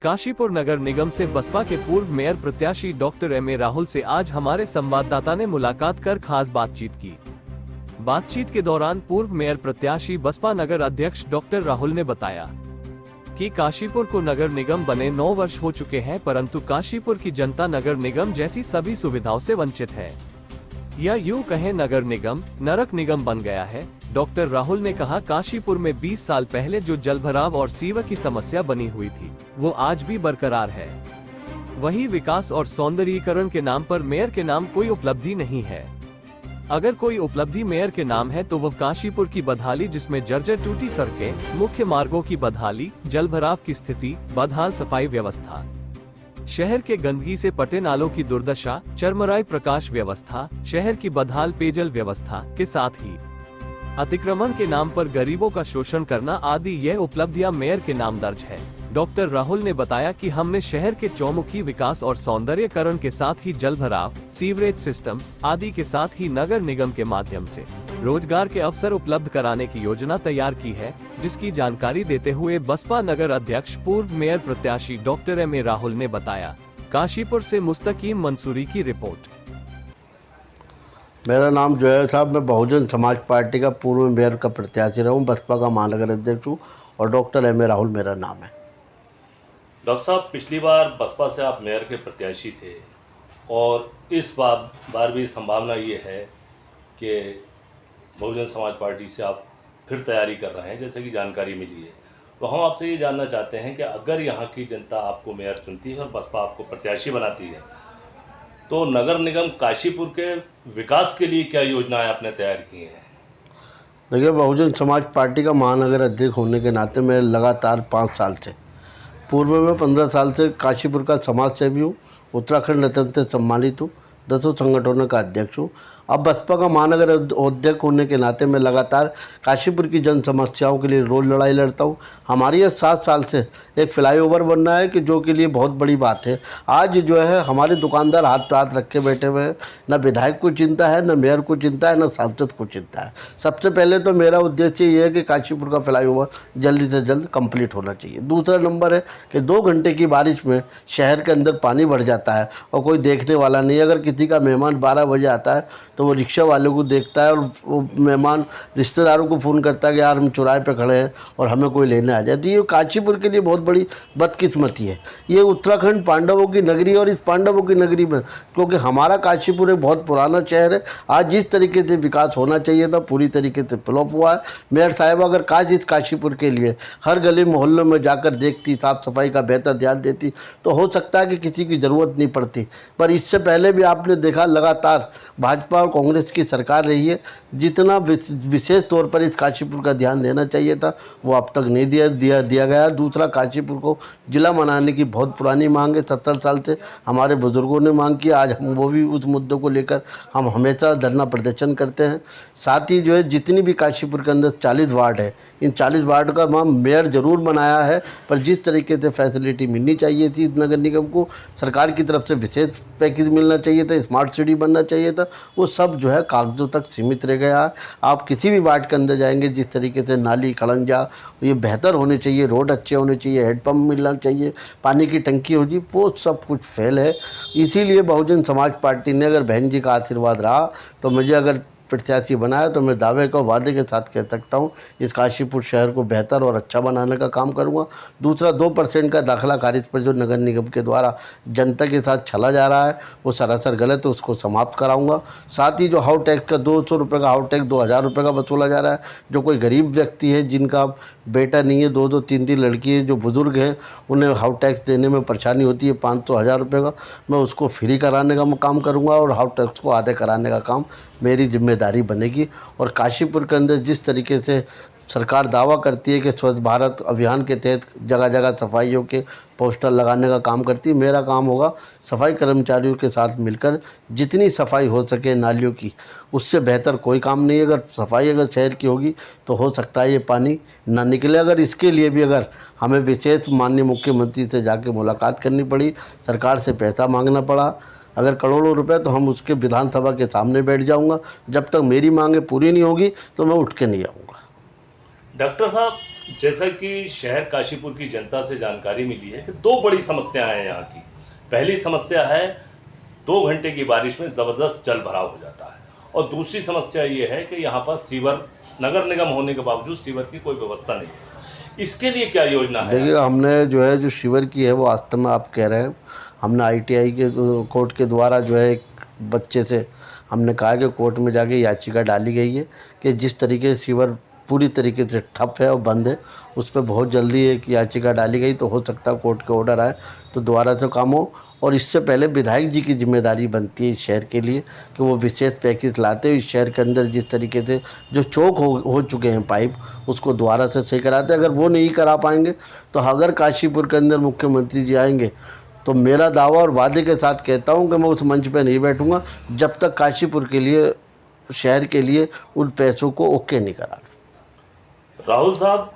काशीपुर नगर निगम से बसपा के पूर्व मेयर प्रत्याशी डॉक्टर एम.ए. राहुल से आज हमारे संवाददाता ने मुलाकात कर खास बातचीत की। बातचीत के दौरान पूर्व मेयर प्रत्याशी बसपा नगर अध्यक्ष डॉक्टर राहुल ने बताया कि काशीपुर को नगर निगम बने 9 वर्ष हो चुके हैं, परंतु काशीपुर की जनता नगर निगम जैसी सभी सुविधाओं से वंचित है, या यूं कहें नगर निगम नरक निगम बन गया है। डॉक्टर राहुल ने कहा, काशीपुर में 20 साल पहले जो जलभराव और सीवर की समस्या बनी हुई थी वो आज भी बरकरार है। वही विकास और सौंदर्यीकरण के नाम पर मेयर के नाम कोई उपलब्धि नहीं है। अगर कोई उपलब्धि मेयर के नाम है तो वह काशीपुर की बदहाली, जिसमें जर्जर टूटी सड़कें, मुख्य मार्गों की बदहाली, जलभराव की स्थिति, बदहाल सफाई व्यवस्था, शहर के गंदगी से पटे नालों की दुर्दशा, चरमराई प्रकाश व्यवस्था, शहर की बदहाल पेयजल व्यवस्था के साथ ही अतिक्रमण के नाम पर गरीबों का शोषण करना आदि यह उपलब्धियां मेयर के नाम दर्ज है। डॉक्टर राहुल ने बताया कि हमने शहर के चौमुखी विकास और सौंदर्यीकरण के साथ ही जलभराव, सीवरेज सिस्टम आदि के साथ ही नगर निगम के माध्यम से रोजगार के अवसर उपलब्ध कराने की योजना तैयार की है, जिसकी जानकारी देते हुए बसपा नगर अध्यक्ष पूर्व मेयर प्रत्याशी डॉक्टर एम.ए. राहुल ने बताया। काशीपुर से मुस्तकीम मंसूरी की रिपोर्ट। मेरा नाम जो है साहब, मैं बहुजन समाज पार्टी का पूर्व मेयर का प्रत्याशी रहा हूँ, बसपा का महानगर अध्यक्ष हूँ और डॉक्टर एम.ए. राहुल मेरा नाम है। डॉक्टर साहब, पिछली बार बसपा से आप मेयर के प्रत्याशी थे और इस बार भी संभावना ये है कि बहुजन समाज पार्टी से आप फिर तैयारी कर रहे हैं, जैसे कि जानकारी मिली है। तो हम आपसे ये जानना चाहते हैं कि अगर यहाँ की जनता आपको मेयर चुनती है और बसपा आपको प्रत्याशी बनाती है तो नगर निगम काशीपुर के विकास के लिए क्या योजनाएं आपने तैयार की हैं? देखिए, बहुजन समाज पार्टी का महानगर अध्यक्ष होने के नाते मैं लगातार 5 साल से, पूर्व में 15 साल से काशीपुर का समाज सेवी हूँ, उत्तराखंड रत्न से सम्मानित हूँ, 10 संगठनों का अध्यक्ष हूँ। अब बसपा का महानगर अध्यक्ष होने के नाते मैं लगातार काशीपुर की जन समस्याओं के लिए रोज लड़ाई लड़ता हूँ। हमारी ये 7 साल से एक फ्लाईओवर बन रहा है कि जो के लिए बहुत बड़ी बात है। आज जो है हमारे दुकानदार हाथ पे हाथ रख के बैठे हुए हैं, न विधायक को चिंता है, न मेयर को चिंता है, न सांसद को चिंता है। सबसे पहले तो मेरा उद्देश्य ये है कि काशीपुर का फ्लाईओवर जल्दी से जल्द कंप्लीट होना चाहिए। दूसरा नंबर है कि 2 घंटे की बारिश में शहर के अंदर पानी भर जाता है और कोई देखने वाला नहीं। अगर किसी का मेहमान 12 बजे आता है तो वो रिक्शा वाले को देखता है और वो मेहमान रिश्तेदारों को फ़ोन करता है कि यार हम चौराहे पे खड़े हैं और हमें कोई लेने आ जाए। तो ये काशीपुर के लिए बहुत बड़ी बदकिस्मती है। ये उत्तराखंड पांडवों की नगरी और इस पांडवों की नगरी में, क्योंकि हमारा काशीपुर एक बहुत पुराना शहर है, आज जिस तरीके से विकास होना चाहिए था पूरी तरीके से फ्लॉप हुआ है। मेयर साहब अगर काश इस काशीपुर के लिए हर गली मोहल्लों में जाकर देखती, साफ़ सफाई का बेहतर ध्यान देती तो हो सकता है कि किसी की ज़रूरत नहीं पड़ती। पर इससे पहले भी आपने देखा लगातार भाजपा और कांग्रेस की सरकार रही है। जितना विशेष तौर पर इस काशीपुर का ध्यान देना चाहिए था वो अब तक नहीं दिया गया। दूसरा, काशीपुर को जिला बनाने की बहुत पुरानी मांग है, 70 साल से हमारे बुजुर्गों ने मांग की। आज हम वो भी उस मुद्दों को लेकर हम हमेशा धरना प्रदर्शन करते हैं। साथ ही जो है जितनी भी काशीपुर के अंदर 40 वार्ड है, इन 40 वार्ड का मेयर ज़रूर बनाया है, पर जिस तरीके से फैसिलिटी मिलनी चाहिए थी नगर निगम को, सरकार की तरफ से विशेष पैकेज मिलना चाहिए था, स्मार्ट सिटी बनना चाहिए था, वो सब जो है कागजों तक सीमित रह गया है। आप किसी भी वार्ड के अंदर जाएंगे, जिस तरीके से नाली खड़ंजा ये बेहतर होने चाहिए, रोड अच्छे होने चाहिए, हेडपम्प मिलना चाहिए, पानी की टंकी हो जी, वो सब कुछ फेल है। इसीलिए बहुजन समाज पार्टी ने, अगर बहन जी का आशीर्वाद रहा तो मुझे अगर प्रत्याशी बनाया तो मैं दावे को वादे के साथ कह सकता हूँ इस काशीपुर शहर को बेहतर और अच्छा बनाने का काम करूँगा। दूसरा, 2% का दाखिला खारिज पर जो नगर निगम के द्वारा जनता के साथ चला जा रहा है वो सरासर गलत है, उसको समाप्त कराऊंगा। साथ ही जो हाउस टैक्स का 200 रुपये का हाउस टैक्स 2000 रुपये का वसूला जा रहा है, जो कोई गरीब व्यक्ति है जिनका बेटा नहीं है, 2-2 3-3 लड़की है, जो बुज़ुर्ग हैं, उन्हें हाउस टैक्स देने में परेशानी होती है 500-1000 रुपये का, मैं उसको फ्री कराने का काम करूँगा और हाउस टैक्स को आधे कराने का काम मेरी जिम्मेदारी बनेगी। और काशीपुर के अंदर जिस तरीके से सरकार दावा करती है कि स्वच्छ भारत अभियान के तहत जगह जगह सफाइयों के पोस्टर लगाने का काम करती है, मेरा काम होगा सफाई कर्मचारियों के साथ मिलकर जितनी सफाई हो सके नालियों की, उससे बेहतर कोई काम नहीं है। अगर सफाई अगर शहर की होगी तो हो सकता है ये पानी ना निकले। अगर इसके लिए भी अगर हमें विशेष माननीय मुख्यमंत्री से जाके मुलाकात करनी पड़ी, सरकार से पैसा मांगना पड़ा, अगर करोड़ों रुपए, तो हम उसके विधानसभा के सामने बैठ जाऊंगा। जब तक मेरी मांगें पूरी नहीं होगी तो मैं उठ के नहीं आऊँगा। डॉक्टर साहब, जैसा कि शहर काशीपुर की जनता से जानकारी मिली है कि दो बड़ी समस्याएं हैं यहाँ की। पहली समस्या है 2 घंटे की बारिश में ज़बरदस्त जल भराव हो जाता है, और दूसरी समस्या ये है कि यहाँ पर सीवर नगर निगम होने के बावजूद सीवर की कोई व्यवस्था नहीं है। इसके लिए क्या योजना है? देखिए, हमने जो है जो शिविर की है वो वास्तव में आप कह रहे हैं, हमने ITI के कोर्ट के द्वारा जो है एक बच्चे से हमने कहा कि कोर्ट में जाके याचिका डाली गई है कि जिस तरीके से शिविर पूरी तरीके से ठप है और बंद है, उस पर बहुत जल्दी एक याचिका डाली गई, तो हो सकता है कोर्ट के ऑर्डर आए तो दोबारा से काम हो। और इससे पहले विधायक जी की जिम्मेदारी बनती है इस शहर के लिए कि वो विशेष पैकेज लाते हैं, इस शहर के अंदर जिस तरीके से जो चौक हो चुके हैं पाइप, उसको दोबारा से सही कराते हैं। अगर वो नहीं करा पाएंगे तो अगर काशीपुर के अंदर मुख्यमंत्री जी आएंगे तो मेरा दावा और वादे के साथ कहता हूं कि मैं उस मंच पे नहीं बैठूंगा जब तक काशीपुर के लिए, शहर के लिए उन पैसों को ओके नहीं करा। राहुल साहब,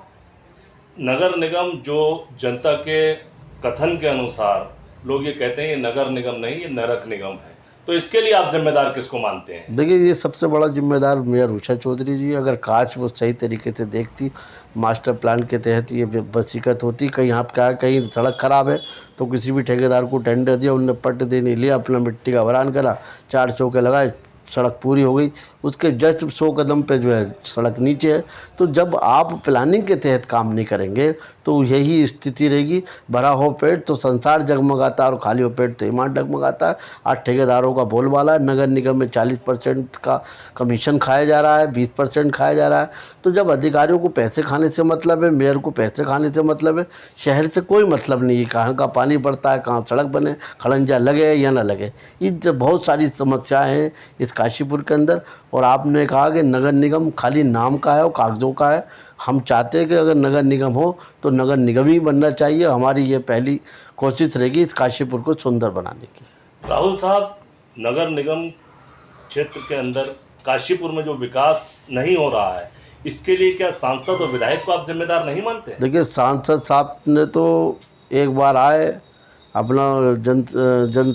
नगर निगम जो जनता के कथन के अनुसार लोग ये कहते हैं ये नगर निगम नहीं, ये नरक निगम है, तो इसके लिए आप जिम्मेदार किसको मानते हैं? देखिए, ये सबसे बड़ा जिम्मेदार मेयर उषा चौधरी जी। अगर काश वो सही तरीके से देखती, मास्टर प्लान के तहत ये वसीकत होती, कहीं आप क्या, कहीं सड़क ख़राब है तो किसी भी ठेकेदार को टेंडर दिया, उनने पट्ट दे नहीं लिया, अपना मिट्टी का भरान करा, 4 चौके लगाए, सड़क पूरी हो गई, उसके जस्ट 100 कदम पे जो है सड़क नीचे है। तो जब आप प्लानिंग के तहत काम नहीं करेंगे तो यही स्थिति रहेगी। भरा हो पेट तो संसार जगमगाता है और खाली हो पेट तो ईमान डगमगाता है। आज ठेकेदारों का बोलबाला है, नगर निगम में 40% का कमीशन खाया जा रहा है, 20% खाया जा रहा है। तो जब अधिकारियों को पैसे खाने से मतलब है, मेयर को पैसे खाने से मतलब है, शहर से कोई मतलब नहीं है कहाँ का पानी पड़ता है, कहाँ सड़क बने, खड़ंजा लगे या ना लगे। ये बहुत सारी समस्याएँ हैं इस काशीपुर के अंदर। और आपने कहा कि नगर निगम खाली नाम का है और कागज़ों का है। हम चाहते हैं कि अगर नगर निगम हो तो नगर निगम ही बनना चाहिए। हमारी ये पहली कोशिश रहेगी इस काशीपुर को सुंदर बनाने की। राहुल साहब, नगर निगम क्षेत्र के अंदर काशीपुर में जो विकास नहीं हो रहा है, इसके लिए क्या सांसद और विधायक को आप जिम्मेदार नहीं मानते? देखिए, सांसद साहब ने तो एक बार आए, अपना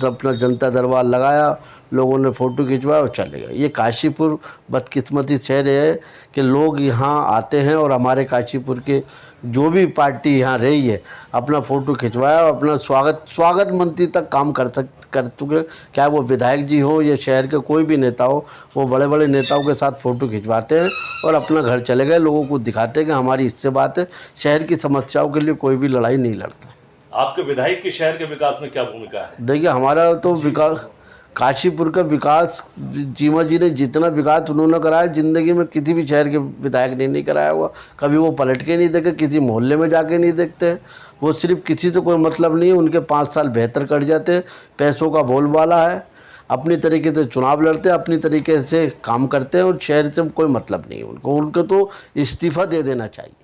अपना जनता दरबार लगाया, लोगों ने फ़ोटो खिंचवाया और चले गए। ये काशीपुर बदकिस्मती शहर है कि लोग यहाँ आते हैं और हमारे काशीपुर के जो भी पार्टी यहाँ रही है अपना फ़ोटो खिंचवाया और अपना स्वागत मंत्री तक काम कर चुके। क्या वो विधायक जी हो या शहर के कोई भी नेता हो, वो बड़े बड़े नेताओं के साथ फ़ोटो खिंचवाते हैं और अपना घर चले गए। लोगों को दिखाते हैं कि हमारी इससे बात है, शहर की समस्याओं के लिए कोई भी लड़ाई नहीं लड़ता। आपके विधायक की शहर के विकास में क्या भूमिका है? देखिए, हमारा तो विकास, काशीपुर का विकास, चीमा जी ने जितना विकास उन्होंने कराया ज़िंदगी में किसी भी शहर के विधायक ने नहीं कराया हुआ। कभी वो पलट के नहीं देखे, किसी मोहल्ले में जाके नहीं देखते। वो सिर्फ किसी से कोई मतलब नहीं है, उनके 5 साल बेहतर कट जाते हैं। पैसों का बोलबाला है, अपनी तरीके से चुनाव लड़ते हैं, अपनी तरीके से काम करते हैं और शहर से कोई मतलब नहीं है उनको। उनको तो इस्तीफ़ा दे देना चाहिए।